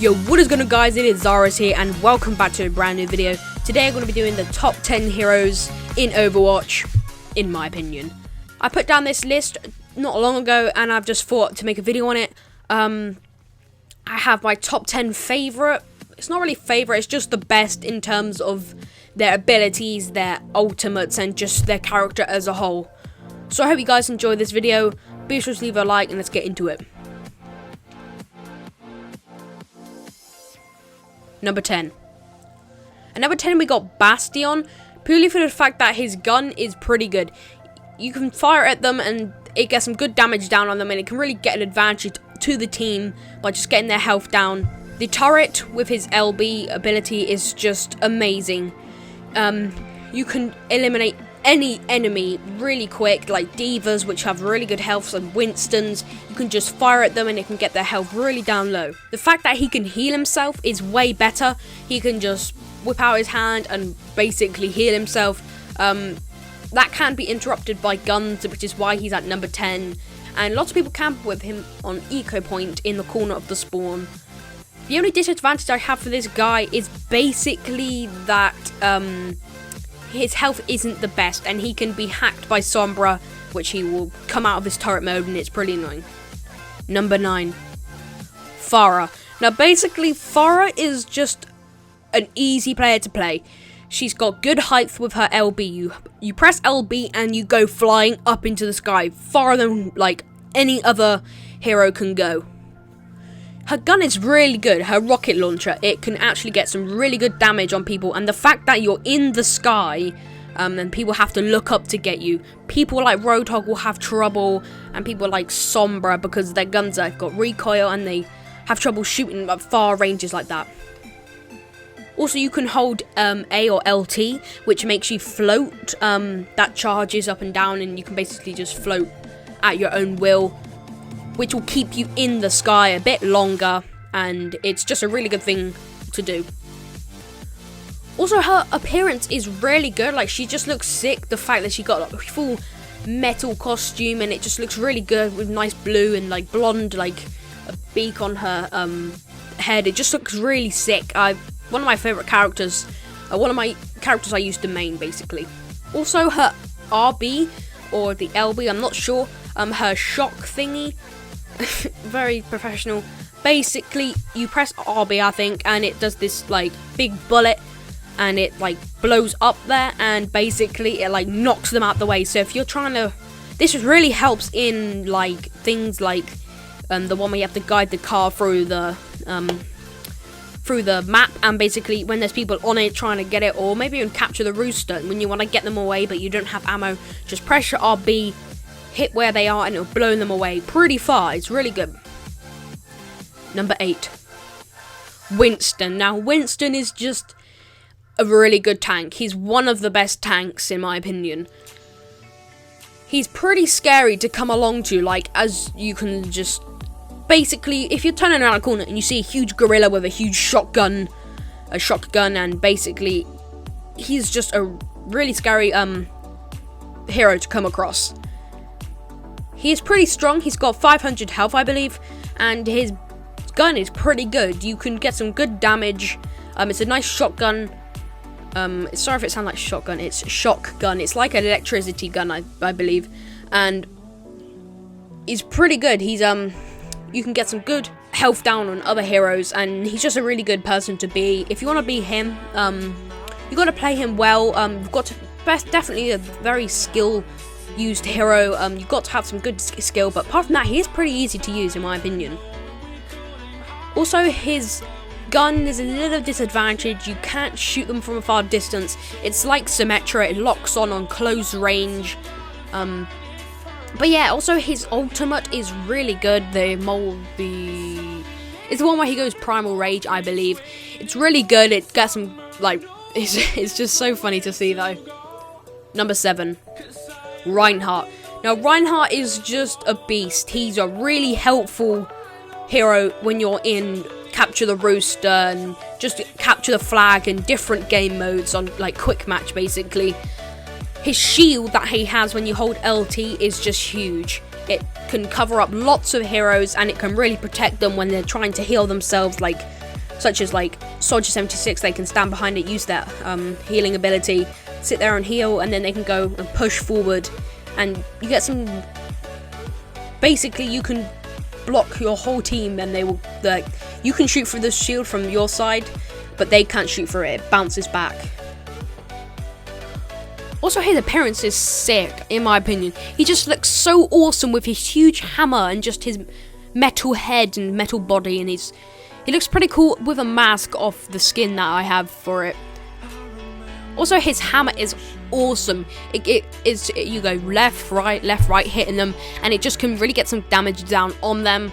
Yo, what is going on, guys? It is Zaros here, and welcome back to a brand new video. Today I'm going to be doing the top 10 heroes in Overwatch, in my opinion. I put down this list not long ago, and I've just thought to make a video on it. I have my top 10 favourite. It's not really favourite, it's just the best in terms of their abilities, their ultimates, and just their character as a whole. So I hope you guys enjoy this video. Be sure to leave a like, and let's get into it. Number 10. At number 10 we got Bastion, purely for the fact that his gun is pretty good. You can fire at them and it gets some good damage down on them, and it can really get an advantage to the team by just getting their health down. The turret with his LB ability is just amazing. You can eliminate any enemy really quick, like divas, which have really good health, and Winstons. You can just fire at them and it can get their health really down low. The fact that he can heal himself is way better. He can just whip out his hand and basically heal himself. That can be interrupted by guns, which is why he's at number 10. And lots of people camp with him on Eco Point in the corner of the spawn. The only disadvantage I have for this guy is basically that his health isn't the best, and he can be hacked by Sombra, which he will come out of his turret mode, and it's pretty annoying. Number 9. Pharah. Now basically Pharah is just an easy player to play. She's got good height with her LB. You press LB and you go flying up into the sky, farther than like any other hero can go. Her gun is really good, her rocket launcher. It can actually get some really good damage on people, and the fact that you're in the sky and people have to look up to get you. People like Roadhog will have trouble, and people like Sombra, because their guns have got recoil and they have trouble shooting at far ranges like that. Also, you can hold A or LT, which makes you float. That charges up and down, and you can basically just float at your own will, which will keep you in the sky a bit longer, and it's just a really good thing to do. Also, her appearance is really good. Like, she just looks sick. The fact that she got like, a full metal costume, and it just looks really good with nice blue and like blonde, like a beak on her head. It just looks really sick. One of my favourite characters. One of my characters I used to main, basically. Also, her RB or the LB, I'm not sure. Her shock thingy. Very professional. Basically, you press RB, I think, and it does this like big bullet, and it like blows up there, and basically it like knocks them out the way. So if you're trying to, this really helps in like things like the one where you have to guide the car through the map, and basically when there's people on it trying to get it, or maybe even capture the rooster when you want to get them away but you don't have ammo, just press your RB, hit where they are, and it'll blow them away pretty far. It's really good. Number 8. Winston. Now Winston is just a really good tank. He's one of the best tanks in my opinion. He's pretty scary to come along to, like, as you can just basically, if you're turning around a corner and you see a huge gorilla with a huge shotgun, and basically he's just a really scary hero to come across. He is pretty strong. He's got 500 health, I believe, and his gun is pretty good. You can get some good damage. It's a nice shotgun. Sorry if it sounds like shotgun. It's shock gun. It's like an electricity gun, I believe, and he's pretty good. He's you can get some good health down on other heroes, and he's just a really good person to be. If you want to be him, you got to play him well. You've got to definitely a very used hero. You've got to have some good skill, but apart from that, he is pretty easy to use in my opinion. Also, his gun is a little disadvantage. You can't shoot them from a far distance. It's like Symmetra, it locks on close range. But yeah, also his ultimate is really good. It's the one where he goes Primal Rage, I believe. It's really good. It gets some, like, it's just so funny to see though. Number 7. Reinhardt. Now Reinhardt is just a beast. He's a really helpful hero when you're in Capture the Rooster and just Capture the Flag and different game modes on like quick match basically. His shield that he has when you hold LT is just huge. It can cover up lots of heroes, and it can really protect them when they're trying to heal themselves, like such as like Soldier 76. They can stand behind it, use their healing ability, sit there and heal, and then they can go and push forward, and you get some. Basically, you can block your whole team, and they will you can shoot through the shield from your side, but they can't shoot through it. It bounces back. Also, his appearance is sick, in my opinion. He just looks so awesome with his huge hammer and just his metal head and metal body, and he looks pretty cool with a mask off the skin that I have for it. Also, his hammer is awesome. You go left, right, hitting them, and it just can really get some damage down on them.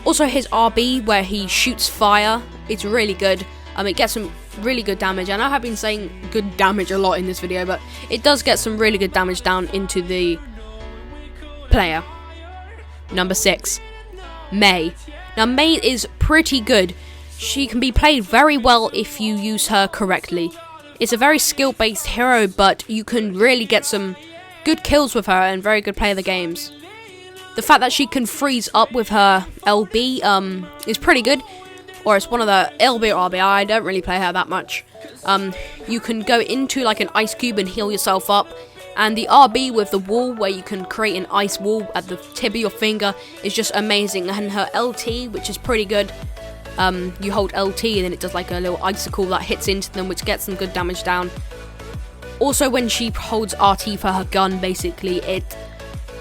Also, his RB, where he shoots fire, it's really good. It gets some really good damage, and I have been saying good damage a lot in this video, but it does get some really good damage down into the player. Number 6, Mei. Now, Mei is pretty good. She can be played very well if you use her correctly. It's a very skill-based hero, but you can really get some good kills with her and very good play of the games. The fact that she can freeze up with her LB is pretty good. Or it's one of the LB or RB. I don't really play her that much. You can go into like an ice cube and heal yourself up. And the RB with the wall, where you can create an ice wall at the tip of your finger, is just amazing. And her LT, which is pretty good. You hold LT and then it does like a little icicle that hits into them, which gets some good damage down. Also, when she holds RT for her gun, basically, it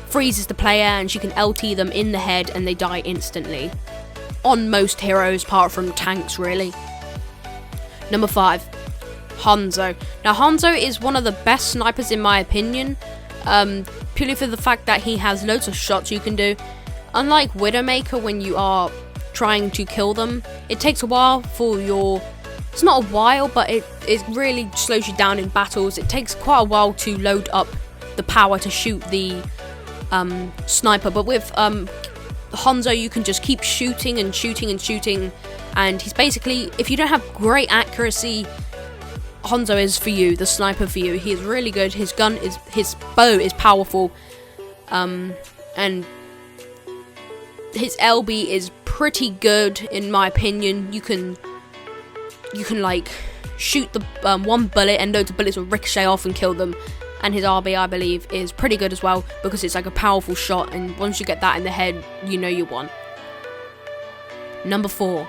freezes the player and she can LT them in the head and they die instantly. On most heroes, apart from tanks, really. Number 5, Hanzo. Now, Hanzo is one of the best snipers in my opinion, purely for the fact that he has loads of shots you can do. Unlike Widowmaker, when you are trying to kill them, it takes a while for your... It's not a while, but it really slows you down in battles. It takes quite a while to load up the power to shoot the sniper, but with Hanzo, you can just keep shooting and shooting and shooting, and he's basically, if you don't have great accuracy, Hanzo is for you, the sniper for you. He is really good. His bow is powerful, and his LB is pretty good in my opinion. You can like shoot the one bullet and loads of bullets will ricochet off and kill them. And his RB, I believe, is pretty good as well, because it's like a powerful shot, and once you get that in the head, you know you won. Number 4,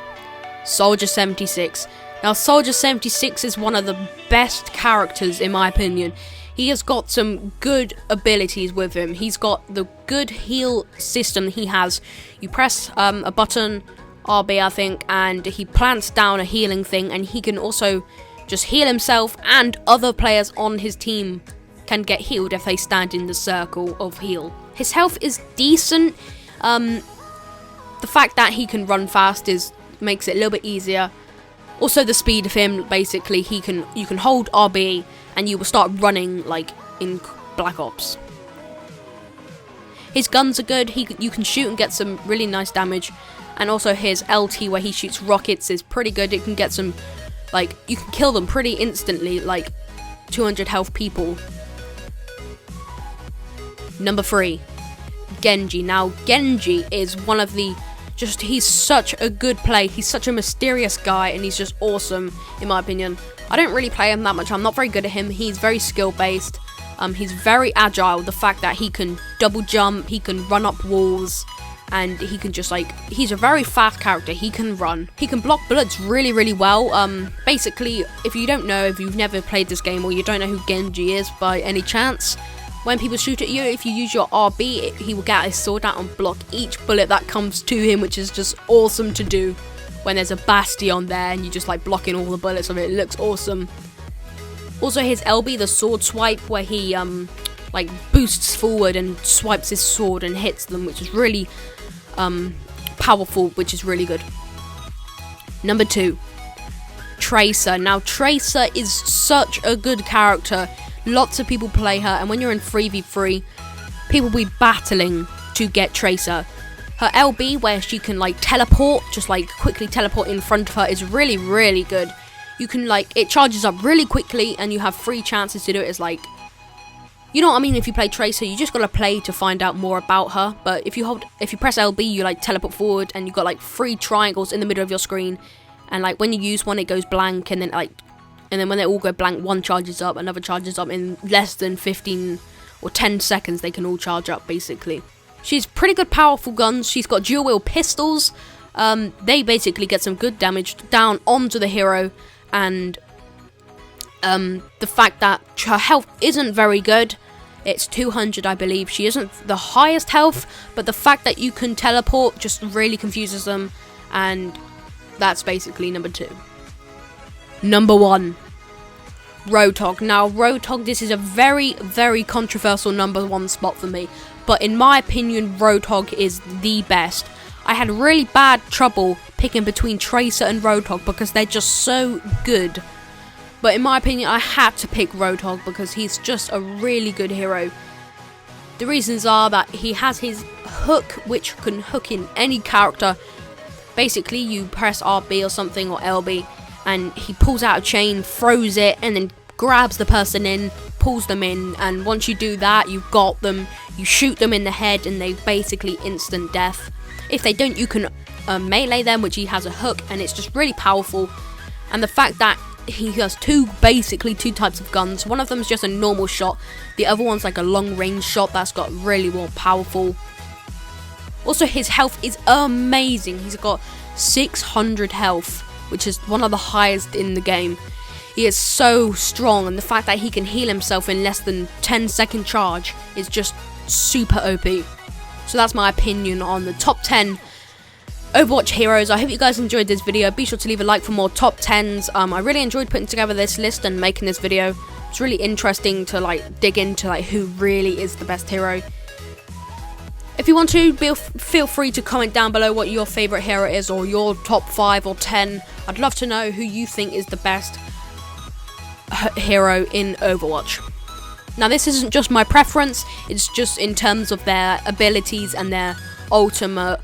Soldier 76. Now, Soldier 76 is one of the best characters in my opinion. He has got some good abilities with him. He's got the good heal system he has. You press a button, RB I think, and he plants down a healing thing, and he can also just heal himself, and other players on his team can get healed if they stand in the circle of heal. His health is decent. The fact that he can run fast makes it a little bit easier. Also, the speed of him, basically, you can hold RB and you will start running like in Black Ops. His guns are good. You can shoot and get some really nice damage, and also his LT, where he shoots rockets, is pretty good. It can get some, like, you can kill them pretty instantly, like 200 health people. Number 3, Genji. Now, Genji is one of the... he's such a good play. He's such a mysterious guy, and he's just awesome, in my opinion. I don't really play him that much. I'm not very good at him. He's very skill-based. He's very agile. The fact that he can double jump, he can run up walls, and he can just, like... He's a very fast character. He can run. He can block bullets really, really well. Basically, if you don't know, if you've never played this game, or you don't know who Genji is by any chance... When people shoot at you, if you use your RB, he will get his sword out and block each bullet that comes to him, which is just awesome to do. When there's a bastion there and you just like blocking all the bullets of it, it looks awesome. Also, his LB, the sword swipe, where he like boosts forward and swipes his sword and hits them, which is really powerful, which is really good. Number 2, Tracer. Now, Tracer is such a good character. Lots of people play her, and when you're in 3v3, people will be battling to get Tracer. Her LB, where she can like teleport, just like quickly teleport in front of her, is really, really good. You can like, it charges up really quickly, and you have 3 chances to do it. It's like, you know what I mean? If you play Tracer, you just gotta play to find out more about her. But if you press LB, you like teleport forward, and you've got like 3 triangles in the middle of your screen, and like when you use one, it goes blank, and then when they all go blank, one charges up, another charges up. In less than 15 or 10 seconds, they can all charge up, basically. She's pretty good, powerful guns. She's got dual wield pistols. They basically get some good damage down onto the hero, and the fact that her health isn't very good. It's 200, I believe. She isn't the highest health, but the fact that you can teleport just really confuses them, and that's basically number 2. Number 1, Roadhog. Now, Roadhog, this is a very, very controversial number 1 spot for me, but in my opinion, Roadhog is the best. I had really bad trouble picking between Tracer and Roadhog because they're just so good. But in my opinion, I had to pick Roadhog because he's just a really good hero. The reasons are that he has his hook, which can hook in any character. Basically, you press RB or something, or LB, and he pulls out a chain, throws it, and then grabs the person in, pulls them in, and once you do that, you've got them. You shoot them in the head, and they basically instant death. If they don't, you can melee them, which he has a hook, and it's just really powerful. And the fact that he has basically two types of guns. One of them is just a normal shot. The other one's like a long range shot that's got really more powerful. Also, his health is amazing. He's got 600 health, which is one of the highest in the game. He is so strong, and the fact that he can heal himself in less than 10-second charge is just super OP. So that's my opinion on the top 10 Overwatch heroes. I hope you guys enjoyed this video. Be sure to leave a like for more top 10s. I really enjoyed putting together this list and making this video. It's really interesting to like dig into like who really is the best hero. If you want to, feel free to comment down below what your favorite hero is, or your top 5 or 10. I'd love to know who you think is the best hero in Overwatch. Now, this isn't just my preference, it's just in terms of their abilities and their ultimate.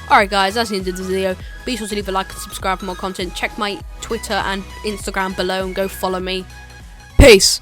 Alright guys, that's the end of the video. Be sure to leave a like and subscribe for more content. Check my Twitter and Instagram below and go follow me. Peace!